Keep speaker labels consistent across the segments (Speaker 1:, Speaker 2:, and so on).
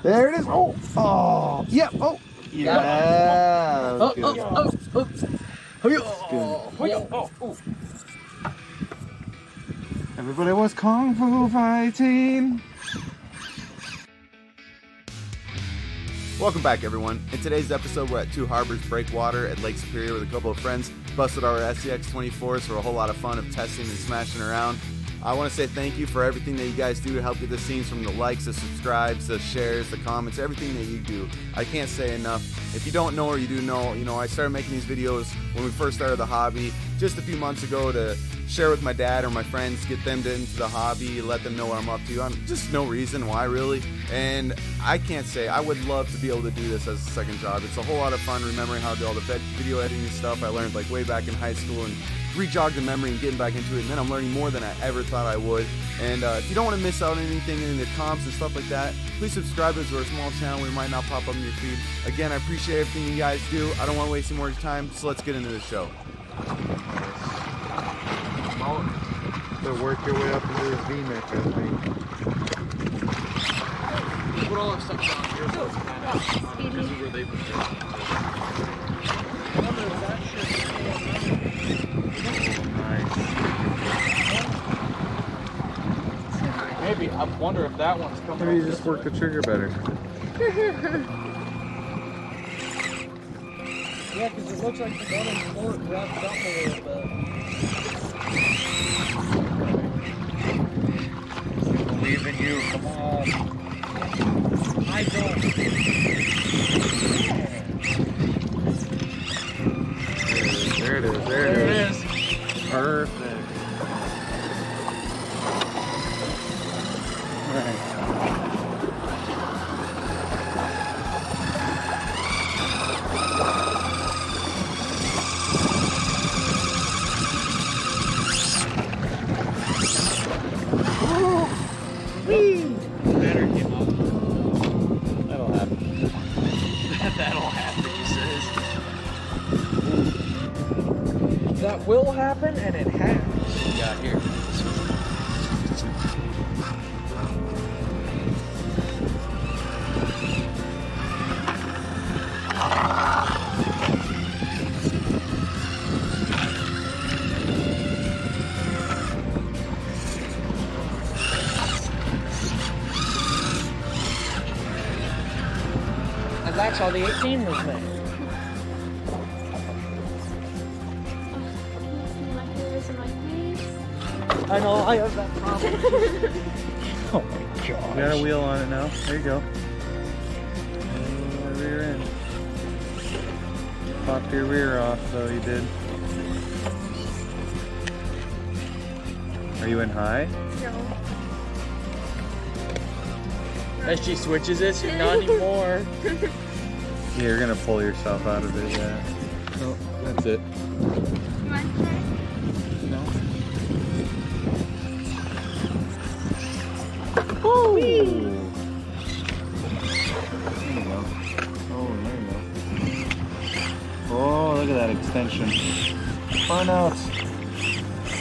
Speaker 1: There it is. Oh, oh, yeah. Oh, yeah.
Speaker 2: Oh.
Speaker 1: Everybody was kung fu fighting. Welcome back, everyone. In today's episode, we're at Two Harbors Breakwater at Lake Superior with a couple of friends. Busted our SCX-24s for a whole lot of fun of testing and smashing around. I want to say thank you for everything that you guys do to help get the scenes, from the likes, the subscribes, the shares, the comments, everything that you do. I can't say enough. If you don't know or you do know, I started making these videos when we first started the hobby just a few months ago to share with my dad or my friends, get them into the hobby, let them know what I'm up to. Just no reason why, really. And I can't say, I would love to be able to do this as a second job. It's a whole lot of fun remembering how to do all the video editing stuff I learned like way back in high school, and re-jogged the memory and getting back into it, and then I'm learning more than I ever thought I would. And if you don't want to miss out on anything in the comps and stuff like that, please subscribe to us. We're a small channel. We might not pop up in your feed. Again, I appreciate everything you guys do. I don't want to waste any more time, so let's get into the show.
Speaker 3: So work your way up into this V-neck, I think.
Speaker 2: Put all our stuff down here so it's kind of this is where they put it. Maybe. I wonder if that one's coming.
Speaker 3: Maybe you just work the trigger better.
Speaker 2: Yeah, because it looks like the bottom port wrapped up a little bit.
Speaker 3: Believe in you, come on.
Speaker 2: I don't.
Speaker 3: There it is, there it is. Perfect. Right.
Speaker 2: Better came up.
Speaker 3: That'll happen.
Speaker 2: That'll happen, he says. That will happen, and it has.
Speaker 3: Yeah, here.
Speaker 2: And that's how the 18 was made. I know, I have that problem.
Speaker 3: Oh my god. You got a wheel on it now. There you go. Rear end. Popped your rear off, so you did. Are you in high?
Speaker 4: No.
Speaker 2: As she switches it, she's not anymore.
Speaker 3: Yeah, you're gonna pull yourself out of it, yeah. Oh, that's it.
Speaker 4: You want to try?
Speaker 3: No.
Speaker 2: Woo!
Speaker 3: There you go. Oh, there you go. Oh, look at that extension. Burnout.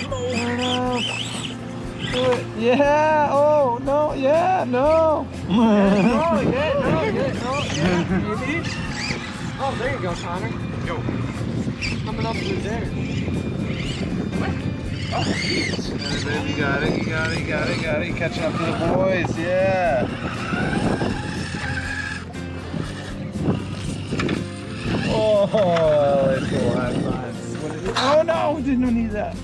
Speaker 3: Burnout. Do it. Yeah. Oh, no. Yeah. No.
Speaker 2: No, maybe. Oh, there you go, Connor. Yo. Coming up through there.
Speaker 3: Oh, baby, you got it. You got it. You got it. You got it. You're catching up to the boys. Yeah. Oh, let's go. High fives. Oh no, didn't need that.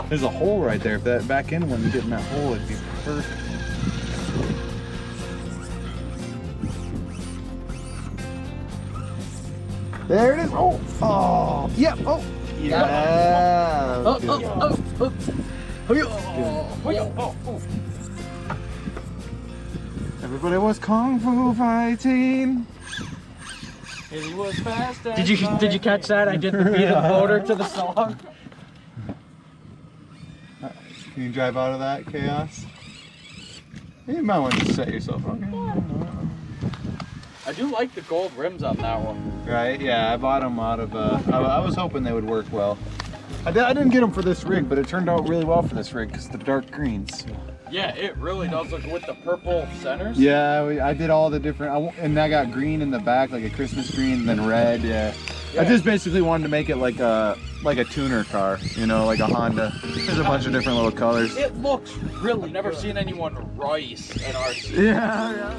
Speaker 3: There's a hole right there. If that back end one, you get in that hole, it'd be perfect.
Speaker 1: There it is. Oh, oh, yeah. Oh, yeah.
Speaker 2: Oh.
Speaker 1: Everybody was kung fu fighting.
Speaker 2: He was fast. Did you catch that? I did the beat of the motor to the song.
Speaker 1: Can you drive out of that chaos? You might want to set yourself okay.
Speaker 2: I do like the gold rims on that one.
Speaker 1: Right? Yeah, I bought them out of. I was hoping they would work well. I didn't get them for this rig, but it turned out really well for this rig because the dark greens.
Speaker 2: Yeah, it really does look with the purple centers.
Speaker 3: Yeah, I did all the different, and I got green in the back, like a Christmas green, and then red. Yeah. I just basically wanted to make it like a tuner car, you know, like a Honda. There's a bunch of different little colors.
Speaker 2: It looks really. Never seen anyone rice an RC.
Speaker 3: Yeah.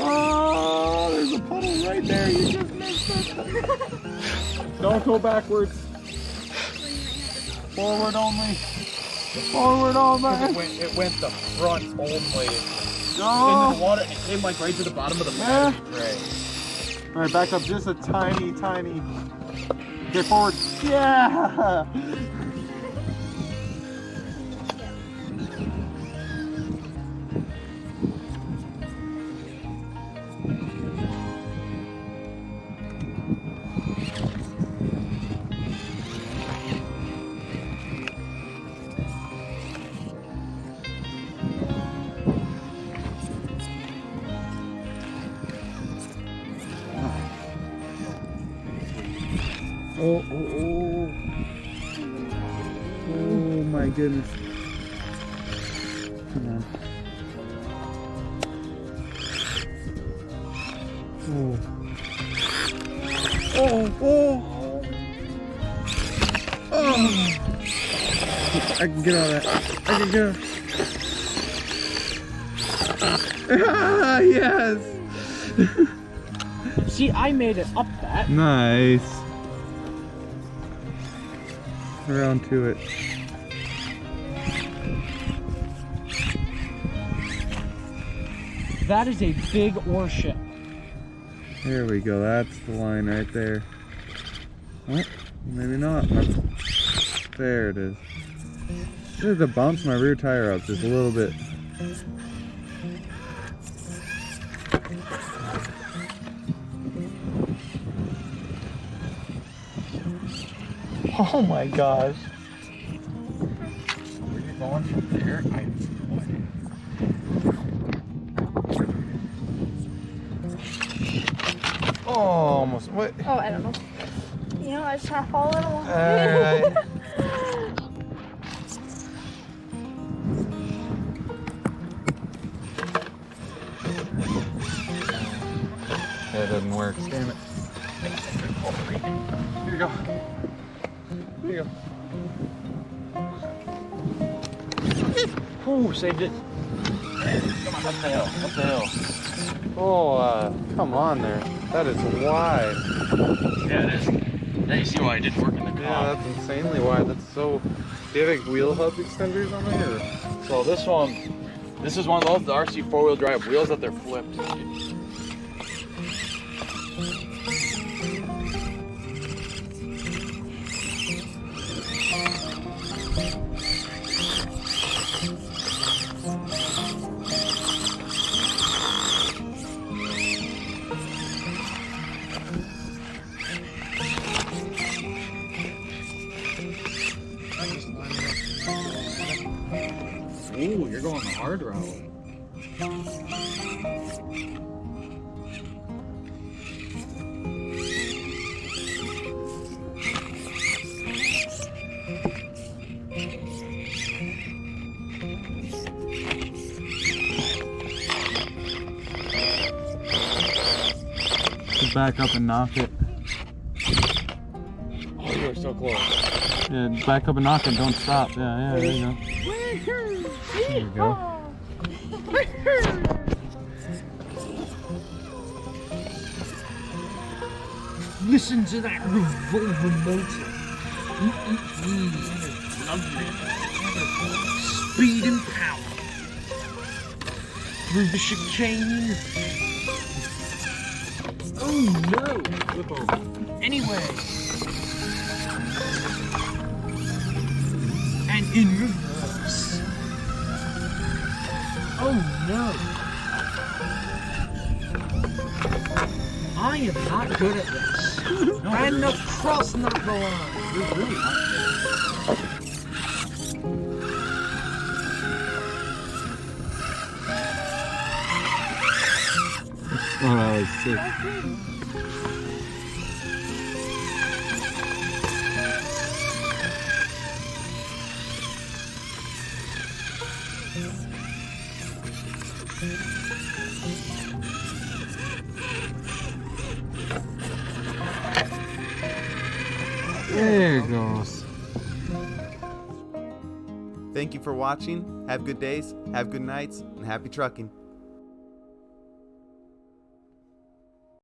Speaker 3: Oh, there's a puddle right there. You just missed it. Don't go backwards. Forward only. Forward only.
Speaker 2: It went the front only.
Speaker 3: No.
Speaker 2: Into the water, it came like right to the bottom of the battery tray.
Speaker 3: All right, back up just a tiny. Get forward. Yeah. Oh my goodness. Come on. Oh. I can get on that. I can get on. Ah, yes.
Speaker 2: See, I made it up that.
Speaker 3: Nice. Around to it.
Speaker 2: That is a big ore ship.
Speaker 3: There we go. That's the line right there. Oh, maybe not. There it is. I have to bounce my rear tire up just a little bit.
Speaker 2: Oh my gosh.
Speaker 3: Where you going from there? Oh, almost. What?
Speaker 4: Oh, I don't know. You know, I just trying to follow it along.
Speaker 3: That doesn't work. Damn it. Here you go. Here you go.
Speaker 2: Ooh, saved it. Come on, up the hill. Up the hill.
Speaker 3: Oh, come on there. That is wide.
Speaker 2: Yeah, it is. Now you see why it didn't work in the car.
Speaker 3: Yeah, that's insanely wide. That's so. Do you have like wheel hub extenders on there? Or?
Speaker 2: So this is one of those the RC four-wheel drive wheels that they're flipped. Ooh, you're going the hard route.
Speaker 3: Back up and knock it.
Speaker 2: Oh, you were so close.
Speaker 3: Yeah, back up and knock it. Don't stop. Yeah, there you go. There you go.
Speaker 2: Listen to that revolver motor. Lovely. Speed and power. Through the chicane. Oh no! Flip over. Anyway. And in reverse. Oh no! I am not good at this. And the cross not the line. You're really not.
Speaker 3: Oh, that was sick.
Speaker 2: There it goes.
Speaker 1: Thank you for watching. Have good days, have good nights, and happy trucking.